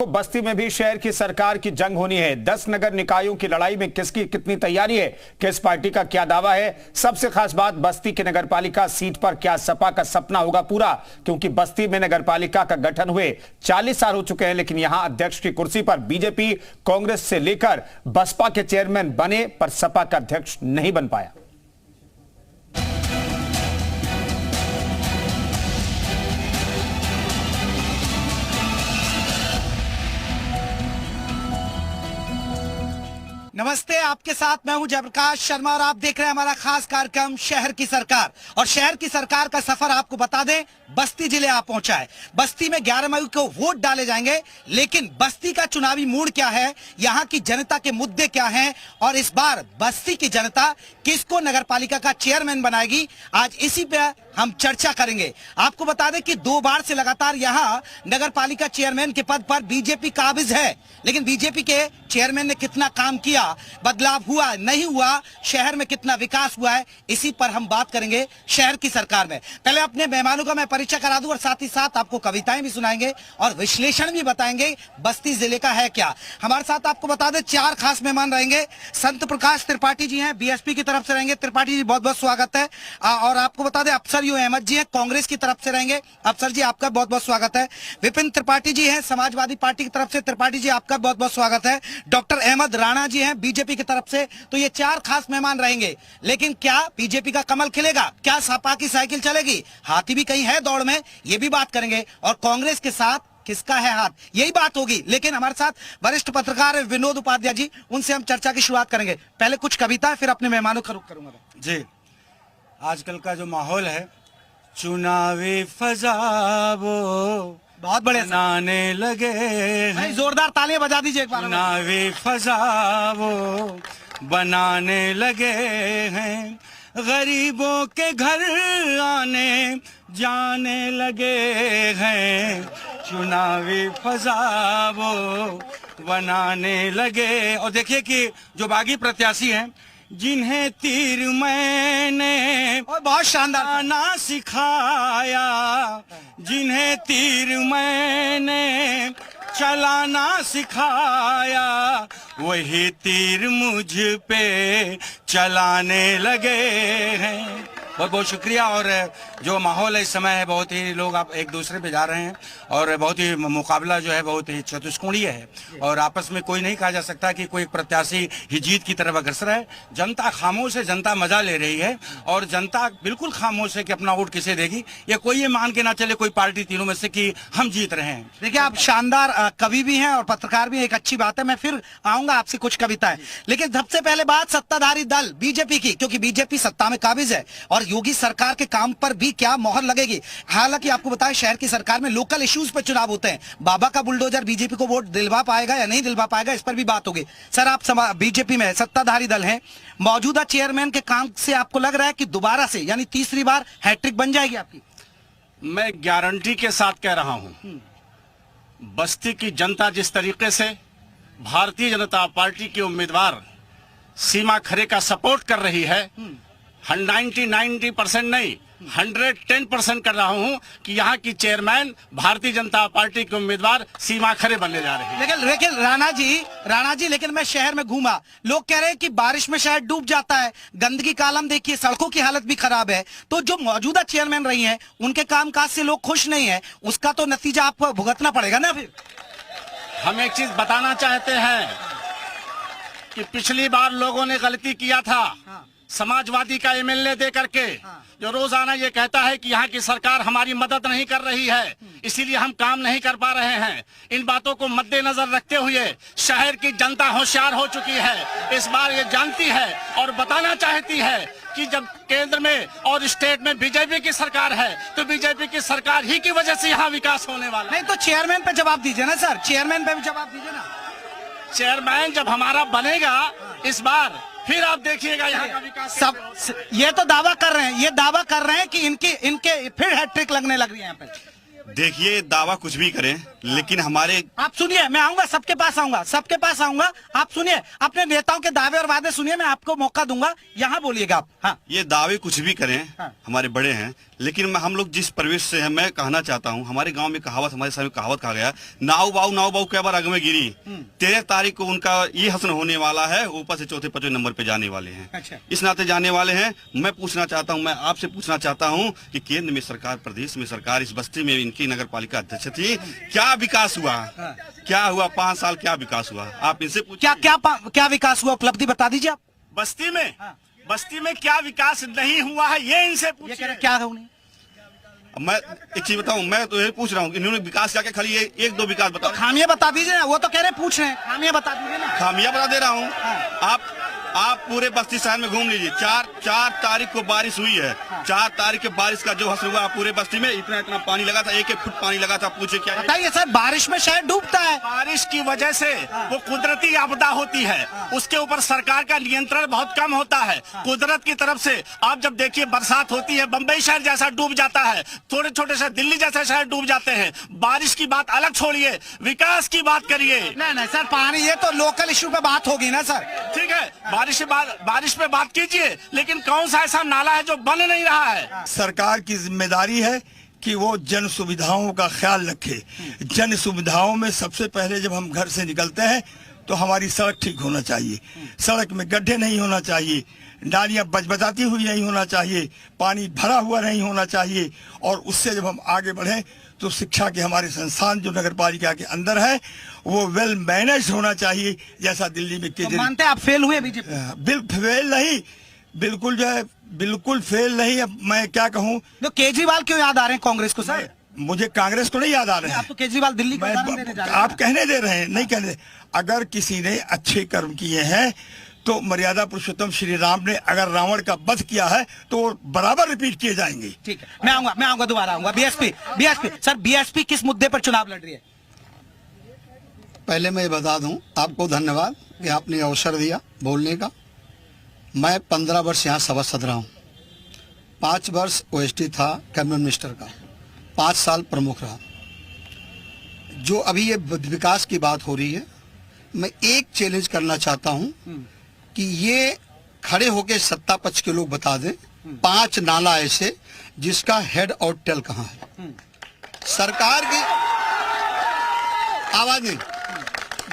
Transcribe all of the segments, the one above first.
तो बस्ती में भी शहर की सरकार की जंग होनी है। 10 नगर निकायों की लड़ाई में किसकी कितनी तैयारी है, किस पार्टी का क्या दावा है। सबसे खास बात, बस्ती की नगरपालिका सीट पर क्या सपा का सपना होगा पूरा, क्योंकि बस्ती में नगरपालिका का गठन हुए 40 साल हो चुके हैं, लेकिन यहां अध्यक्ष की कुर्सी पर बीजेपी कांग्रेस से लेकर बसपा के चेयरमैन बने, पर सपा का अध्यक्ष नहीं बन पाया। नमस्ते, आपके साथ मैं हूं जयप्रकाश शर्मा और आप देख रहे हैं हमारा खास कार्यक्रम शहर की सरकार। और शहर की सरकार का सफर आपको बता दें, बस्ती जिले आ पहुंचा है। बस्ती में 11 मई को वोट डाले जाएंगे, लेकिन बस्ती का चुनावी मूड क्या है, यहां की जनता के मुद्दे क्या हैं और इस बार बस्ती की जनता किसको नगरपालिका का चेयरमैन बनाएगी, आज इसी पे हम चर्चा करेंगे। आपको बता दें कि 2 बार से लगातार यहां नगरपालिका चेयरमैन के पद पर बीजेपी काबिज है, लेकिन बीजेपी के चेयरमैन ने कितना काम किया, बदलाव हुआ नहीं हुआ, शहर में कितना विकास हुआ है, इसी पर हम बात करेंगे शहर की सरकार में। पहले अपने मेहमानों का मैं परिचय करा दूं और साथ ही साथ आपको कविताएं भी सुनाएंगे और विश्लेषण भी बताएंगे बस्ती जिले का है क्या। हमारे साथ आपको बता दें 4 खास मेहमान रहेंगे। संत प्रकाश त्रिपाठी जी हैं, बीएसपी की तरफ से रहेंगे। त्रिपाठी जी बहुत बहुत स्वागत है। और आपको बता दें अफसर अहमद जी हैं, कांग्रेस की तरफ से रहेंगे। अफसर जी आपका बहुत बहुत स्वागत है। विपिन त्रिपाठी जी हैं, समाजवादी पार्टी की तरफ से। त्रिपाठी जी आपका बहुत बहुत स्वागत है। डॉक्टर अहमद राणा जी हैं, बीजेपी की तरफ से। तो ये 4 खास मेहमान रहेंगे, लेकिन क्या बीजेपी का कमल खिलेगा, क्या सपा की साइकिल चलेगी, हाथी भी कहीं है दौड़ में, ये भी बात करेंगे। और कांग्रेस के साथ किसका है हाथ, यही बात होगी। लेकिन हमारे साथ वरिष्ठ पत्रकार विनोद उपाध्याय जी, उनसे हम चर्चा की शुरुआत करेंगे। पहले कुछ कविता, फिर अपने मेहमानों का रुख करूंगा जी। आजकल का जो माहौल है, चुनावी फजा वो बहुत बड़े बनाने लगे हैं, जोरदार तालियां बजा दीजिए एक बार। चुनावी फजा वो बनाने लगे हैं, गरीबों के घर आने जाने लगे हैं, चुनावी फजा वो बनाने लगे। और देखिए कि जो बागी प्रत्याशी हैं, जिन्हें तीर मैंने बहुत शानदार ना सिखाया, जिन्हें तीर मैंने चलाना सिखाया, वही तीर मुझ पे चलाने लगे हैं। बहुत बहुत शुक्रिया। और जो माहौल है इस समय है, बहुत ही लोग आप एक दूसरे पे जा रहे हैं और बहुत ही मुकाबला जो है बहुत ही चतुष्कोणीय है और आपस में कोई नहीं कहा जा सकता कि कोई प्रत्याशी ही जीत की तरफ अग्रसर है। जनता खामोश है, जनता मजा ले रही है और जनता बिल्कुल खामोश है कि अपना वोट किसे देगी। ये कोई ये मान के ना चले कोई पार्टी तीनों में से कि हम जीत रहे हैं। देखिए, आप शानदार कवि भी हैं और पत्रकार भी, एक अच्छी बात है। मैं फिर आऊंगा आपसे कुछ कविताएं, लेकिन सबसे पहले बात सत्ताधारी दल बीजेपी की, क्योंकि बीजेपी सत्ता में काबिज है और योगी सरकार के काम पर भी क्या मोहर लगेगी। हालांकि आपको बताएं, शहर की सरकार में लोकल इश्यूज पर चुनाव होते हैं। बाबा का बुलडोजर बीजेपी को वोट दिलवा पाएगा या नहीं दिलवा पाएगा, इस पर भी बात होगी। सर, आप बीजेपी में सत्ताधारी दल हैं, मौजूदा चेयरमैन के काम से आपको लग रहा है कि दोबारा से यानी तीसरी बार हैट्रिक बन जाएगी आपकी? मैं गारंटी के साथ कह रहा हूं, बस्ती की जनता जिस तरीके से भारतीय जनता पार्टी के उम्मीदवार सीमा खरे का सपोर्ट कर रही है, 90% नहीं 110% कर रहा हूं कि यहाँ की चेयरमैन भारतीय जनता पार्टी के उम्मीदवार सीमा खरे बनने जा रही है। लेकिन राणा जी, लेकिन मैं शहर में घूमा, लोग कह रहे हैं कि बारिश में शहर डूब जाता है, गंदगी का आलम देखिए, सड़कों की हालत भी खराब है। तो जो मौजूदा चेयरमैन रही हैं, उनके कामकाज से लोग खुश नहीं है, उसका तो नतीजा आपको भुगतना पड़ेगा ना। फिर हम एक चीज बताना चाहते हैं कि पिछली बार लोगों ने गलती किया था, समाजवादी का एमएलए दे करके, जो रोजाना ये कहता है कि यहाँ की सरकार हमारी मदद नहीं कर रही है, इसीलिए हम काम नहीं कर पा रहे हैं। इन बातों को मद्देनजर रखते हुए शहर की जनता होशियार हो चुकी है, इस बार ये जानती है और बताना चाहती है कि जब केंद्र में और स्टेट में बीजेपी की सरकार है, तो बीजेपी की सरकार ही की वजह से यहाँ विकास होने वाला। नहीं तो चेयरमैन पे जवाब दीजिए ना सर, चेयरमैन पे भी जवाब दीजिए ना। चेयरमैन जब हमारा बनेगा इस बार, फिर आप देखिएगा यहाँ का विकास। सब ये तो दावा कर रहे हैं, ये दावा कर रहे हैं कि इनके फिर हैट्रिक लगने लग रही है यहाँ पे। देखिए, दावा कुछ भी करें, लेकिन हमारे आप सुनिए, मैं आऊंगा, सबके पास आऊंगा, आप सुनिए, अपने नेताओं के दावे और वादे सुनिए, मैं आपको मौका दूंगा, यहाँ बोलिएगा आप। हाँ, ये दावे कुछ भी करें, हाँ। हमारे बड़े हैं, लेकिन हम लोग जिस परिवेश से हैं, मैं कहना चाहता हूं, हमारे गांव में कहावत, हमारे समय में कहावत कहा गया, नाव बाऊ कई बार अग में गिरी। 13 तारीख को उनका ये हसन होने वाला है, ऊपर से चौथे 5वें नंबर पे जाने वाले हैं। अच्छा। इस नाते जाने वाले हैं। मैं आपसे पूछना चाहता हूं कि केंद्र में सरकार, प्रदेश में सरकार, इस बस्ती में इनकी नगर पालिका अध्यक्ष थी, क्या विकास हुआ? क्या हुआ 5 साल, क्या विकास हुआ? आप इनसे क्या विकास हुआ, उपलब्धि बता दीजिए आप। बस्ती में क्या विकास नहीं हुआ है, ये इनसे पूछिए। क्या है उन्हें? मैं एक चीज बताऊं, मैं तो यही पूछ रहा हूँ, इन्होंने विकास क्या क्या, खाली एक दो विकास बताओ। खामियां बता दीजिए ना, वो तो कह रहे पूछ रहे हैं, खामियां बता दीजिए ना। खामियां बता दे रहा हूँ। आप पूरे बस्ती शहर में घूम लीजिए। 4 तारीख को बारिश हुई है। 4 तारीख के बारिश का जो हसर हुआ पूरे बस्ती में, इतना पानी लगा था, 1-1 फुट पानी लगा था। पूछे क्या बताइए सर, बारिश में शहर डूबता है। बारिश की वजह से वो कुदरती आपदा होती है, उसके ऊपर सरकार का नियंत्रण बहुत कम होता है कुदरत की तरफ से। आप जब देखिए बरसात होती है, बम्बई शहर जैसा डूब जाता है, थोड़े छोटे से दिल्ली जैसे शहर डूब जाते हैं। बारिश की बात अलग छोड़िए, विकास की बात करिए। नहीं सर, पानी, ये तो लोकल इश्यू पे बात होगी ना सर। ठीक है, बारिश पे बात कीजिए, लेकिन कौन सा ऐसा नाला है जो बन नहीं रहा है? सरकार की जिम्मेदारी है कि वो जन सुविधाओं का ख्याल रखे। जन सुविधाओं में सबसे पहले जब हम घर से निकलते हैं तो हमारी सड़क ठीक होना चाहिए, सड़क में गड्ढे नहीं होना चाहिए, नालियां बजबजाती हुई नहीं होना चाहिए, पानी भरा हुआ नहीं होना चाहिए। और उससे जब हम आगे बढ़ें तो शिक्षा के हमारे संस्थान जो नगर पालिका के अंदर है वो वेल मैनेज होना चाहिए, जैसा दिल्ली में तो मानते हैं आप फेल हुए बीजेपी? फेल नहीं, बिल्कुल जो है बिल्कुल फेल नहीं। अब मैं क्या कहूँ, तो केजरीवाल क्यों याद आ रहे हैं कांग्रेस को सर? मुझे कांग्रेस को नहीं याद आ रहे हैं। आप तो केजरीवाल दिल्ली को आप कहने दे रहे हैं, नहीं कहने। अगर किसी ने अच्छे कर्म किए हैं तो मर्यादा पुरुषोत्तम श्री राम ने अगर रावण का वध किया है तो बराबर रिपीट किए जाएंगे। ठीक है, मैं आऊंगा दोबारा आऊंगा। बीएसपी सर, बीएसपी किस मुद्दे पर चुनाव लड़ रही है? पहले मैं ये बता दूं, आपको धन्यवाद कि आपने अवसर दिया बोलने का। मैं 15 वर्ष यहाँ सभासद रहा हूँ। 5 वर्ष ओएसडी था कैबिनेट मिनिस्टर का, 5 साल प्रमुख रहा। जो अभी ये विकास की बात हो रही है, मैं एक चैलेंज करना चाहता हूँ कि ये खड़े होके सत्ता पक्ष के लोग बता दें 5 नाला ऐसे जिसका हेड और टेल कहाँ है। सरकार की आवाज नहीं।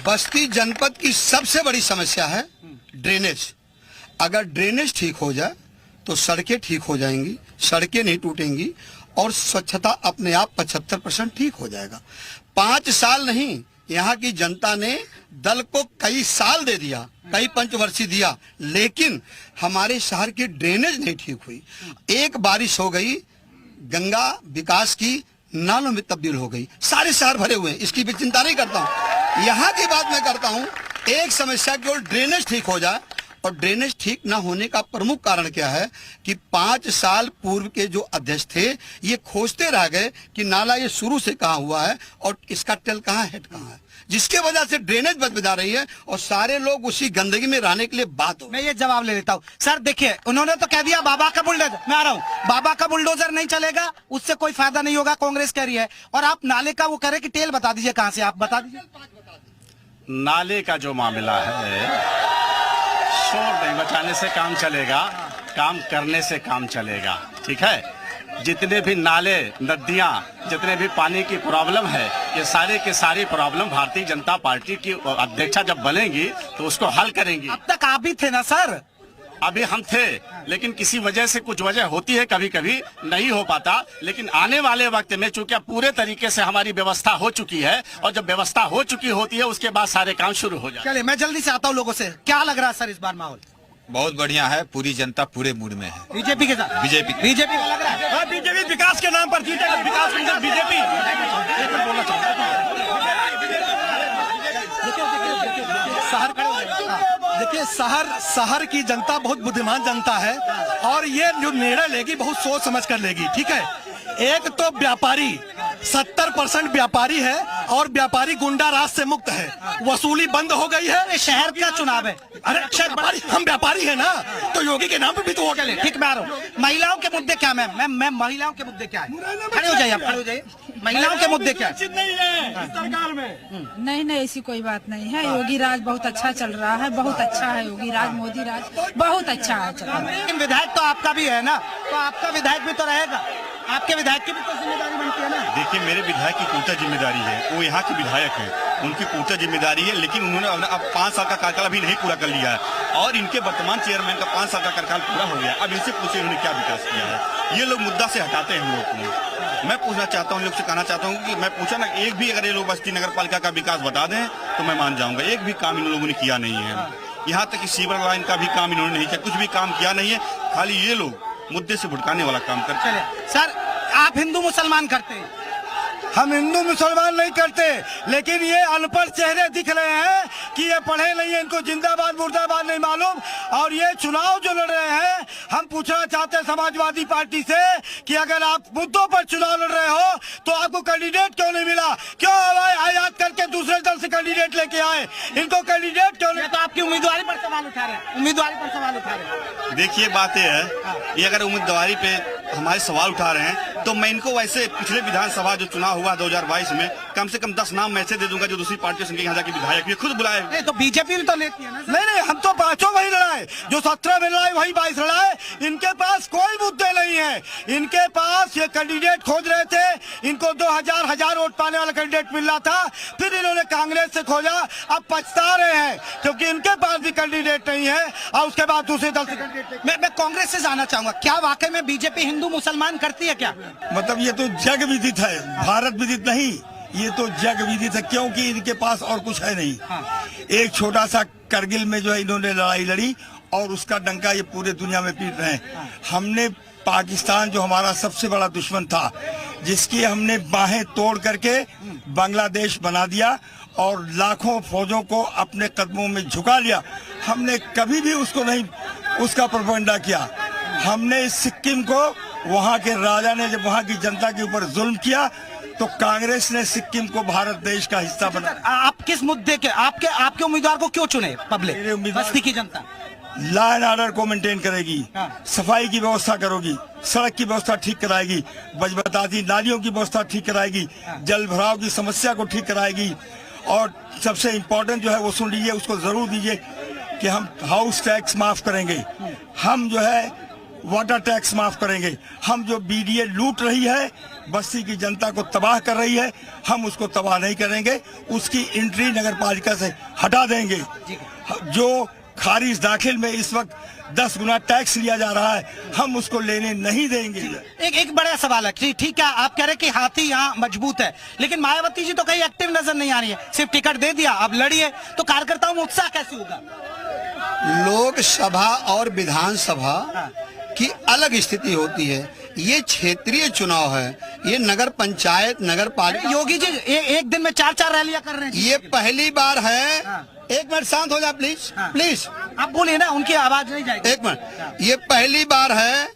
बस्ती जनपद की सबसे बड़ी समस्या है ड्रेनेज। अगर ड्रेनेज ठीक हो जाए तो सड़कें ठीक हो जाएंगी, सड़कें नहीं टूटेंगी और स्वच्छता अपने आप 75% ठीक हो जाएगा। 5 साल नहीं, यहाँ की जनता ने दल को कई साल दे दिया, कई पंचवर्षीय दिया, लेकिन हमारे शहर की ड्रेनेज नहीं ठीक हुई। एक बारिश हो गई, गंगा विकास की नालों में तब्दील हो गई, सारे शहर भरे हुए हैं। इसकी भी चिंता नहीं करता हूँ, यहाँ की बात मैं करता हूँ। एक समस्या केवल ड्रेनेज ठीक हो जाए, और ड्रेनेज ठीक ना होने का प्रमुख कारण क्या है कि 5 साल पूर्व के जो अध्यक्ष थे ये खोजते रह गए कि नाला ये शुरू से कहाँ हुआ है और इसका टेल कहाँ, हेड कहाँ है, जिसके वजह से ड्रेनेज बदबदा रही है और सारे लोग उसी गंदगी में रहने के लिए बात हो। मैं ये जवाब ले लेता हूँ सर। देखिए, उन्होंने तो कह दिया बाबा का बुलडोजर, मैं आ रहा हूँ, बाबा का बुलडोजर नहीं चलेगा, उससे कोई फायदा नहीं होगा, कांग्रेस कह रही है। और आप नाले का वो कह रहे कि टेल बता दीजिए कहाँ से, आप बता दीजिए। नाले का जो मामला है, शोर नहीं बचाने से काम चलेगा, काम करने से काम चलेगा। ठीक है, जितने भी नाले, नदियां, जितने भी पानी की प्रॉब्लम है, ये सारे के सारी प्रॉब्लम भारतीय जनता पार्टी की अध्यक्षा जब बनेंगी तो उसको हल करेंगी। अब तक आप भी थे ना सर? अभी हम थे, लेकिन किसी वजह से कुछ वजह होती है, कभी कभी नहीं हो पाता। लेकिन आने वाले वक्त में चूंकि पूरे तरीके से हमारी व्यवस्था हो चुकी है, और जब व्यवस्था हो चुकी होती है उसके बाद सारे काम शुरू हो जाए। चलिए, मैं जल्दी से आता हूँ लोगों से। क्या लग रहा है सर इस बार माहौल? बहुत बढ़िया है, पूरी जनता पूरे मूड में है। बीजेपी के साथ? बीजेपी का लग रहा है। बीजेपी विकास के नाम पर जीतेगा, विकास के नाम बीजेपी। शहर खड़े हो गए। देखिए, शहर की जनता बहुत बुद्धिमान जनता है और ये जो निर्णय लेगी बहुत सोच समझ कर लेगी। ठीक है, एक तो व्यापारी 70% व्यापारी है और व्यापारी गुंडा राज से मुक्त है, वसूली बंद हो गई है। शहर का चुनाव है, अरे हम व्यापारी है ना, तो योगी के नाम पे भी तो हो गए। ठीक, मैं आ रहा हूँ। महिलाओं के मुद्दे क्या? मैम महिलाओं के मुद्दे क्या है? खड़े हो जाइए, आप खड़े हो जाइए। महिलाओं के मुद्दे क्या है? सरकार में नहीं, ऐसी कोई बात नहीं है। योगी राज बहुत अच्छा चल रहा है, बहुत अच्छा है योगी राज, मोदी राज बहुत अच्छा है चल रहा है। लेकिन विधायक तो आपका भी है ना, तो आपका विधायक भी तो रहेगा। आपके विधायक की भी तो जिम्मेदारी बनती है ना। देखिए, मेरे विधायक की कोटा जिम्मेदारी है, वो यहाँ के विधायक हैं, उनकी कोटा जिम्मेदारी है, लेकिन उन्होंने अब 5 साल का कार्यकाल अभी नहीं पूरा कर लिया है और इनके वर्तमान चेयरमैन का 5 साल का कार्यकाल पूरा हो गया। अब इनसे पूछे उन्होंने क्या विकास किया है। ये लोग मुद्दा से हटाते हैं हम लोग को। मैं पूछना चाहता हूँ, लोग से कहना चाहता हूँ कि मैं पूछा ना, एक भी अगर ये लोग बस्ती नगर पालिका का विकास बता दें तो मैं मान जाऊंगा। एक भी काम इन लोगों ने किया नहीं है। यहाँ तक कि सीवर लाइन का भी काम इन्होंने नहीं किया, कुछ भी काम किया नहीं है। खाली ये लोग मुद्दे से भुटकाने वाला काम करते हैं। सर, आप हिंदू मुसलमान करते हैं? हम हिंदू मुसलमान नहीं करते, लेकिन ये अनपढ़ चेहरे दिख रहे हैं कि ये पढ़े नहीं है, इनको जिंदाबाद मुर्दाबाद नहीं मालूम। और ये चुनाव जो लड़ रहे हैं, हम पूछना चाहते हैं समाजवादी पार्टी से कि अगर आप मुद्दों पर चुनाव लड़ रहे हो तो आपको कैंडिडेट क्यों नहीं मिला? क्यों हवाई आयात करके दूसरे दल से कैंडिडेट लेके आए? इनको कैंडिडेट क्यों नहीं? तो आपकी उम्मीदवारी पर सवाल उठा रहे हैं, उम्मीदवारी पर सवाल उठा रहे हैं। देखिए, बात यह है, ये अगर उम्मीदवारी पे हमारे सवाल उठा रहे हैं तो मैं इनको वैसे पिछले विधानसभा जो चुनाव हुआ 2022 में कम से कम 10 नाम ऐसे दे दूंगा जो दूसरी पार्टियों से यहाँ जाके विधायक भी खुद बुलाए। नहीं तो बीजेपी भी तो लेती है ना। नहीं, हम तो 5 वही लड़ाए, जो 17 में लड़ाए वही 22 लड़ाए। इनके पास कोई मुद्दे नहीं है। इनके पास ये कैंडिडेट खोज रहे थे, इनको 2000 वोट पाने वाला कैंडिडेट मिल रहा था, फिर इन्होंने कांग्रेस से खोजा। अब पछता रहे हैं क्योंकि इनके पास भी कैंडिडेट नहीं है और उसके बाद दूसरे दल से कैंडिडेट। मैं कांग्रेस से जानना चाहूंगा, क्या वाकई में बीजेपी हिंदू मुसलमान करती है क्या? मतलब ये तो जग विदित है, भारत विदित नहीं, ये तो जग विदित है, क्योंकि इनके पास और कुछ है नहीं। एक छोटा सा करगिल में जो है इन्होंने लड़ाई लड़ी और उसका डंका ये पूरे दुनिया में पीट रहे हैं। हमने पाकिस्तान जो हमारा सबसे बड़ा दुश्मन था, जिसकी हमने बाहें तोड़ करके बांग्लादेश बना दिया और लाखों फौजों को अपने कदमों में झुका लिया, हमने कभी भी उसको नहीं, उसका प्रोपेगेंडा किया। हमने सिक्किम को, वहाँ के राजा ने जब वहाँ की जनता के ऊपर जुल्म किया तो कांग्रेस ने सिक्किम को भारत देश का हिस्सा बना। आप किस मुद्दे के, आपके उम्मीदवार को क्यों चुने पब्लिक, बस्ती की जनता? लॉ एंड ऑर्डर को मेंटेन करेगी, सफाई की व्यवस्था करोगी, सड़क की व्यवस्था ठीक कराएगी, बजबताती नालियों की व्यवस्था ठीक कराएगी, जल भराव की समस्या को ठीक कराएगी और सबसे इम्पोर्टेंट जो है वो सुन लीजिए, उसको जरूर दीजिए कि हम हाउस टैक्स माफ करेंगे, हम जो है वाटर टैक्स माफ करेंगे, हम जो बीडीए लूट रही है, बस्ती की जनता को तबाह कर रही है, हम उसको तबाह नहीं करेंगे, उसकी एंट्री नगर पालिका से हटा देंगे। जो खारिज दाखिल में इस वक्त 10 गुना टैक्स लिया जा रहा है, हम उसको लेने नहीं देंगे। एक बड़ा सवाल है, ठीक है, आप कह रहे कि हाथी यहाँ मजबूत है, लेकिन मायावती जी तो कहीं एक्टिव नजर नहीं आ रही है, सिर्फ टिकट दे दिया, अब लड़िए, तो कार्यकर्ताओं में उत्साह कैसे होगा? लोकसभा और विधानसभा की अलग स्थिति होती है, ये क्षेत्रीय चुनाव है, ये नगर पंचायत नगर पालिका। योगी जी एक दिन में 4 रैलियां कर रहे हैं, ये पहली बार है। एक मिनट शांत हो जाए प्लीज, प्लीज आप बोलिए ना, उनकी आवाज नहीं जाएगी। एक मिनट, ये पहली बार है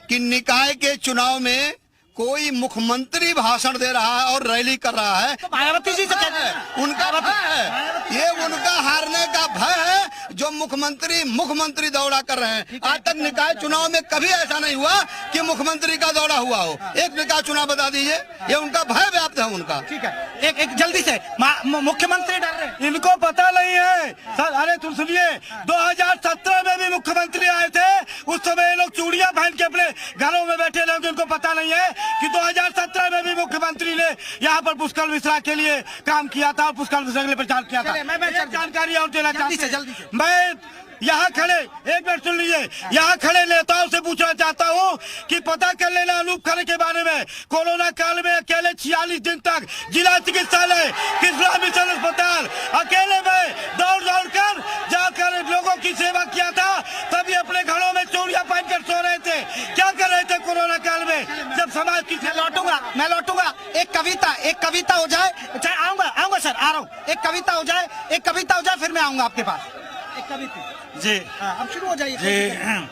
कि निकाय के चुनाव में कोई मुख्यमंत्री भाषण दे रहा है और रैली कर रहा है। तो मायावती जी से कहते हैं, उनका भय है, ये उनका हारने का भय है जो मुख्यमंत्री दौड़ा कर रहे हैं। आज तक निकाय चुनाव में कभी ऐसा नहीं हुआ कि मुख्यमंत्री का दौड़ा हुआ हो। एक निकाय चुनाव बता दीजिए, ये उनका भय व्याप्त है उनका। ठीक है, एक जल्दी से, मुख्यमंत्री डर रहे, इनको पता नहीं है सर। अरे तुम सुनिए, 2017 में भी मुख्यमंत्री आए थे, उस समय ये लोग चूड़ियां पहन के अपने घरों में बैठे रहे, उनको पता नहीं है कि 2017 में भी मुख्यमंत्री ने यहाँ पर पुष्कर मिश्रा के लिए काम किया था और पुष्कर मिश्रा के लिए प्रचार किया था। मैं जानकारी और देना जल्दी से। मैं यहाँ खड़े, एक मिनट सुन लीजिए, यहाँ खड़े नेताओं से पूछना चाहता हूँ कि पता कर लेना अनूप खरे के बारे में। कोरोना काल में अकेले 46 दिन तक जिला चिकित्सालय कृष्णा मिशन अस्पताल अकेले में दौड़ कर जाकर लोगों की सेवा किया था, तभी अपने घरों में चूड़ियां पहनकर सो रहे थे। क्या कर रहे थे कोरोना काल में, जब समाज की। मैं लौटूंगा, एक कविता हो जाए, आऊंगा सर, आ रहा हूँ, एक कविता हो जाए, फिर मैं आऊंगा आपके पास। एक कविता जी, अब शुरू हो जाइए जी।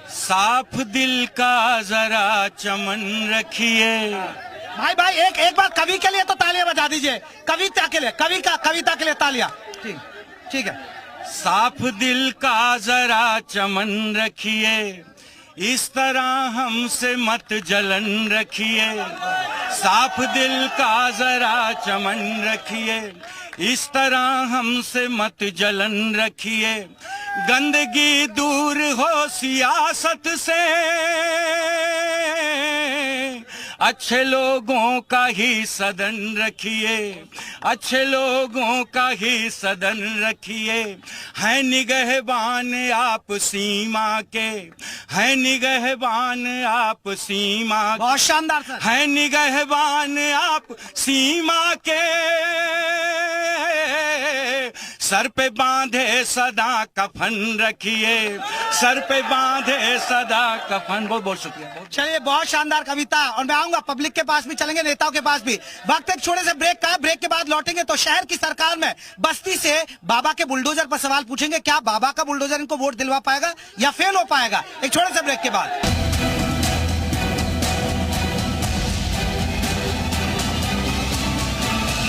साफ दिल का जरा चमन रखिए। भाई एक बार कवि के लिए तो तालियां बजा दीजिए, कविता के लिए, कविता के लिए तालियां। ठीक है। साफ दिल का जरा चमन रखिए, इस तरह हमसे मत जलन रखिए। साफ दिल का जरा चमन रखिए, इस तरह हमसे मत जलन रखिए। गंदगी दूर हो सियासत से, अच्छे लोगों का ही सदन रखिए, अच्छे लोगों का ही सदन रखिए। है निगहबान आप सीमा के, है निगहबान आप सीमा के, बहुत शानदार सर। है निगहबान आप सीमा के, सर पे बांधे सदा कफन रखिए, सर पे बांधे सदा कफन। बहुत बहुत शुक्रिया। चलिए, बहुत शानदार कविता। और मैं आऊंगा पब्लिक के पास भी, चलेंगे नेताओं के पास भी। वक्त एक छोटे से ब्रेक का, ब्रेक के बाद लौटेंगे तो शहर की सरकार में बस्ती से बाबा के बुलडोजर पर सवाल पूछेंगे। क्या बाबा का बुलडोजर इनको वोट दिलवा पाएगा या फेल हो पाएगा? एक छोटे से ब्रेक के बाद।